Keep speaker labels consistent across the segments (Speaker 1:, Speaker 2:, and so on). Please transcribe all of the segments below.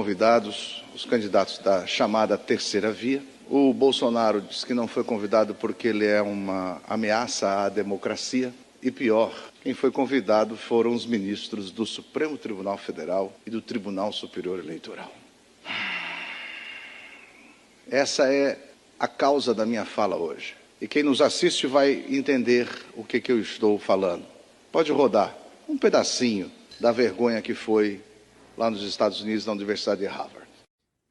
Speaker 1: convidados os candidatos da chamada terceira via. O Bolsonaro disse que não foi convidado porque ele é uma ameaça à democracia. E pior, quem foi convidado foram os ministros do Supremo Tribunal Federal e do Tribunal Superior Eleitoral. Essa é a causa da minha fala hoje. E quem nos assiste vai entender o que eu estou falando. Pode rodar um pedacinho da vergonha que foi lá nos Estados Unidos, na Universidade de Harvard.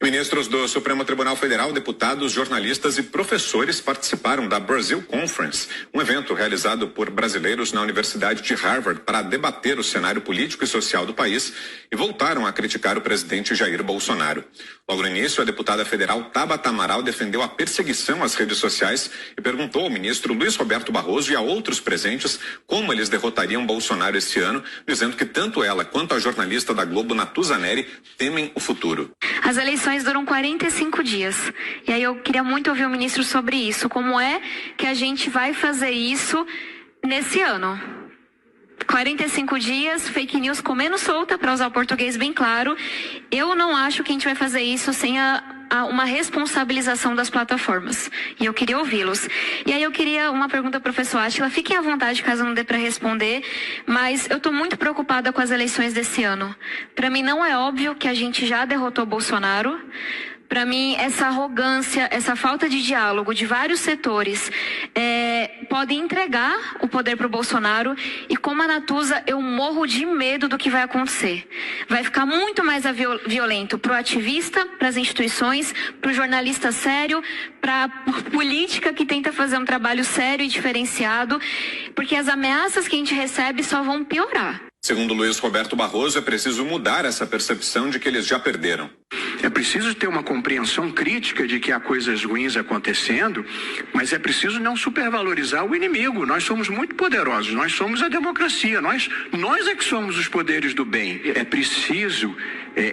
Speaker 2: Ministros do Supremo Tribunal Federal, deputados, jornalistas e professores participaram da Brazil Conference, um evento realizado por brasileiros na Universidade de Harvard para debater o cenário político e social do país e voltaram a criticar o presidente Jair Bolsonaro. Logo no início, a deputada federal Tabata Amaral defendeu a perseguição às redes sociais e perguntou ao ministro Luiz Roberto Barroso e a outros presentes como eles derrotariam Bolsonaro este ano, dizendo que tanto ela quanto a jornalista da Globo, Natuza Neri, temem o futuro.
Speaker 3: As eleições duram 45 dias. E aí eu queria muito ouvir o ministro sobre isso. Como é que a gente vai fazer isso nesse ano? 45 dias, fake news comendo solta, para usar o português bem claro. Eu não acho que a gente vai fazer isso sem uma responsabilização das plataformas. E eu queria ouvi-los. E aí eu queria uma pergunta, professor Átila. Fiquem à vontade caso não dê para responder, mas eu estou muito preocupada com as eleições desse ano. Para mim não é óbvio que a gente já derrotou Bolsonaro. Para mim, essa arrogância, essa falta de diálogo de vários setores pode entregar o poder para o Bolsonaro. E como a Natuza, eu morro de medo do que vai acontecer. Vai ficar muito mais violento para o ativista, para as instituições, para o jornalista sério, para a política que tenta fazer um trabalho sério e diferenciado, porque as ameaças que a gente recebe só vão piorar.
Speaker 2: Segundo Luiz Roberto Barroso, é preciso mudar essa percepção de que eles já perderam.
Speaker 4: É preciso ter uma compreensão crítica de que há coisas ruins acontecendo, mas é preciso não supervalorizar o inimigo. Nós somos muito poderosos, nós somos a democracia, nós é que somos os poderes do bem. É preciso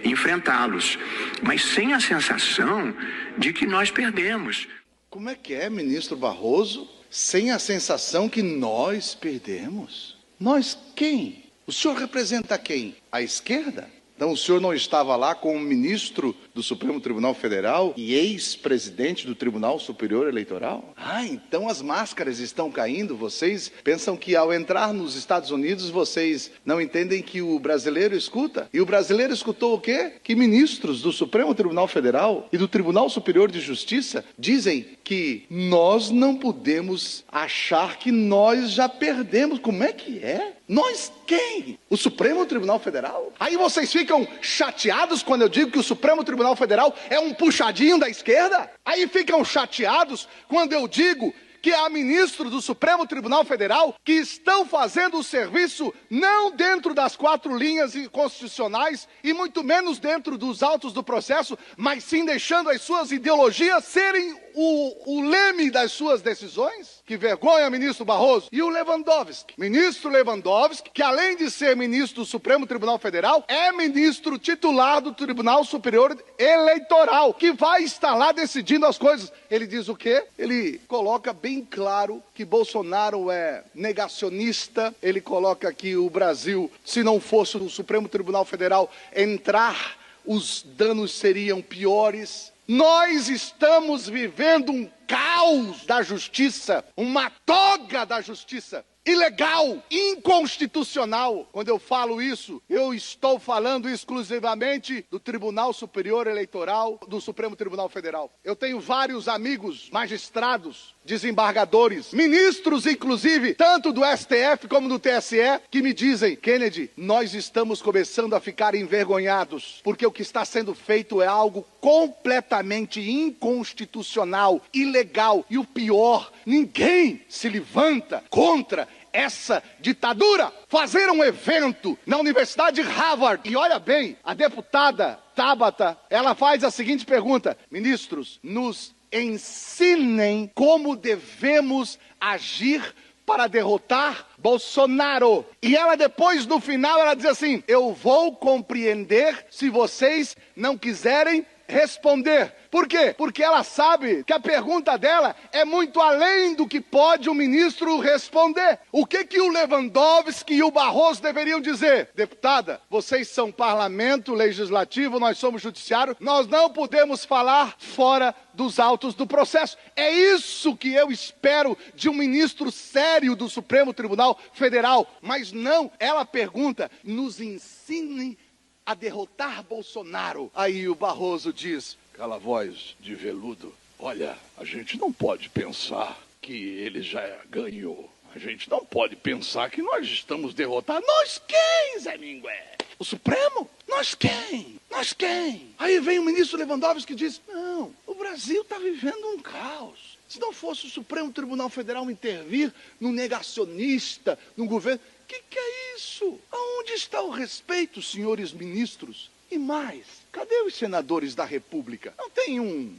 Speaker 4: enfrentá-los, mas sem a sensação de que nós perdemos.
Speaker 1: Como é que é, ministro Barroso, sem a sensação que nós perdemos? Nós quem? O senhor representa quem? A esquerda? Então o senhor não estava lá como ministro do Supremo Tribunal Federal e ex-presidente do Tribunal Superior Eleitoral? Então as máscaras estão caindo. Vocês pensam que ao entrar nos Estados Unidos vocês não entendem que o brasileiro escuta? E o brasileiro escutou o quê? Que ministros do Supremo Tribunal Federal e do Tribunal Superior de Justiça dizem que nós não podemos achar que nós já perdemos. Como é que é? Nós quem? O Supremo Tribunal Federal? Aí vocês ficam chateados quando eu digo que o Supremo Tribunal Federal é um puxadinho da esquerda? Aí ficam chateados quando eu digo que há ministros do Supremo Tribunal Federal que estão fazendo o serviço não dentro das 4 linhas constitucionais e muito menos dentro dos autos do processo, mas sim deixando as suas ideologias serem o leme das suas decisões? Que vergonha, ministro Barroso. E o Lewandowski, ministro Lewandowski, que além de ser ministro do Supremo Tribunal Federal, é ministro titular do Tribunal Superior Eleitoral, que vai estar lá decidindo as coisas. Ele diz o quê? Ele coloca bem claro que Bolsonaro é negacionista. Ele coloca que o Brasil, se não fosse o Supremo Tribunal Federal entrar, os danos seriam piores. Nós estamos vivendo um caos da justiça, uma toga da justiça, ilegal, inconstitucional. Quando eu falo isso, eu estou falando exclusivamente do Tribunal Superior Eleitoral, do Supremo Tribunal Federal. Eu tenho vários amigos magistrados, desembargadores, ministros inclusive, tanto do STF como do TSE, que me dizem: Kennedy, nós estamos começando a ficar envergonhados, porque o que está sendo feito é algo completamente inconstitucional, ilegal, e o pior, ninguém se levanta contra essa ditadura. Fazer um evento na Universidade de Harvard, e olha bem, a deputada Tabata, ela faz a seguinte pergunta: ministros, nos ensinem como devemos agir para derrotar Bolsonaro. E ela depois, no final, ela diz assim: eu vou compreender se vocês não quiserem responder. Por quê? Porque ela sabe que a pergunta dela é muito além do que pode o ministro responder. O que o Lewandowski e o Barroso deveriam dizer? Deputada, vocês são parlamento legislativo, nós somos judiciário, nós não podemos falar fora dos autos do processo. É isso que eu espero de um ministro sério do Supremo Tribunal Federal. Mas não, ela pergunta, nos ensine a derrotar Bolsonaro. Aí o Barroso diz, aquela voz de veludo, olha, a gente não pode pensar que ele já ganhou. A gente não pode pensar que nós estamos derrotados. Nós quem, Zé Mingué? O Supremo? Nós quem? Nós quem? Aí vem o ministro Lewandowski que diz, não, o Brasil está vivendo um caos. Se não fosse o Supremo Tribunal Federal intervir no negacionista, no governo, que é isso? Aonde está o respeito, senhores ministros? E mais, cadê os senadores da República? Não tem um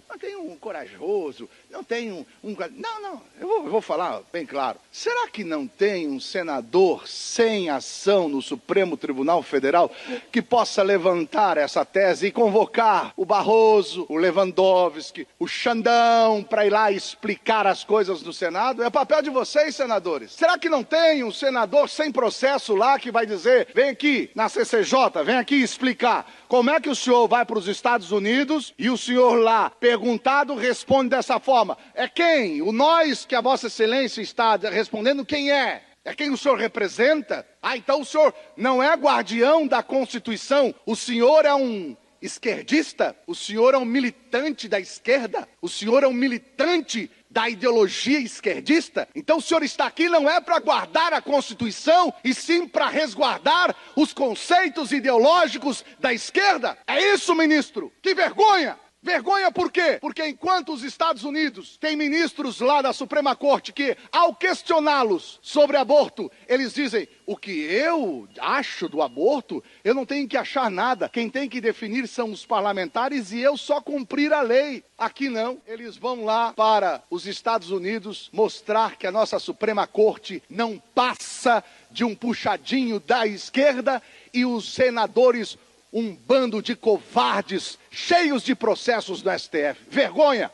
Speaker 1: corajoso, não tem um... Não, eu vou falar bem claro. Será que não tem um senador sem ação no Supremo Tribunal Federal que possa levantar essa tese e convocar o Barroso, o Lewandowski, o Xandão para ir lá explicar as coisas no Senado? É papel de vocês, senadores. Será que não tem um senador sem processo lá que vai dizer, vem aqui na CCJ, vem aqui explicar como é que o senhor vai para os Estados Unidos e o senhor lá, perguntado, responde dessa forma. É quem? O nós que a Vossa Excelência está respondendo, quem é? É quem o senhor representa? Ah, então o senhor não é guardião da Constituição? O senhor é um esquerdista? O senhor é um militante da esquerda? O senhor é um militante da ideologia esquerdista? Então o senhor está aqui não é para guardar a Constituição, e sim para resguardar os conceitos ideológicos da esquerda? É isso, ministro? Que vergonha! Vergonha por quê? Porque enquanto os Estados Unidos têm ministros lá da Suprema Corte que, ao questioná-los sobre aborto, eles dizem, o que eu acho do aborto, eu não tenho que achar nada. Quem tem que definir são os parlamentares e eu só cumprir a lei. Aqui não, eles vão lá para os Estados Unidos mostrar que a nossa Suprema Corte não passa de um puxadinho da esquerda e os senadores um bando de covardes cheios de processos no STF. Vergonha!